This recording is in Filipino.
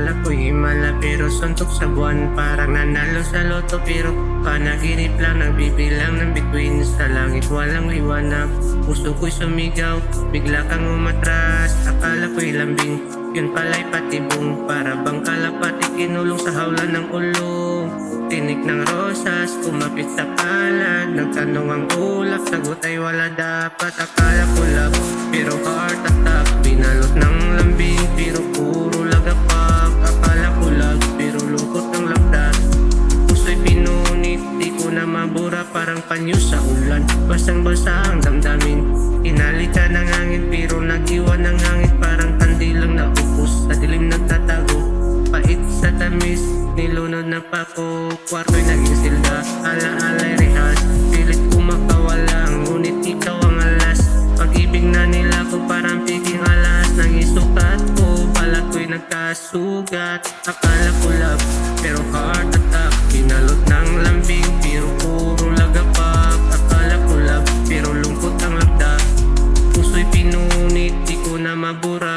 Akala ko'y himala pero suntok sa buwan. Parang nanalo sa loto pero panaginip lang. Nagbibilang ng bituin sa langit, walang liwanag. Puso ko'y sumigaw, bigla kang umatras. Akala ko'y lambing, yun pala'y patibong. Para bang kalapati kinulong sa hawla ng ulong. Tinik ng rosas, kumapit sa palad. Nagtanong ang ulap, sagot ay wala dapat. Akala ko love, pero heart attack. Binalot ng lambing, pero puro lagapak. Akala ko love, pero lungkot ng lakdas. Puso'y pinunit, di ko na mabura. Parang panyo sa ulan, basang-basa ang damdamin. Inalika ng hangin, pero nag-iwan ng hangin. Parang kandilang naupos, sa dilim nagtatago. Pait sa tamis, nilunod na pako. Kwarto'y naging silda, ala-alay rehas. Pilit ko makawala, ngunit ikaw ang alas. Pag-ibig na nila ko parang piging alas. Nang isukat ko, balat ko'y nagkasugat. Akala ko love, pero heart attack. Binalot ng lambing, pero puro lagapak. Akala ko love, pero lungkot ang lakda. Puso'y pinunit, di ko na mabura.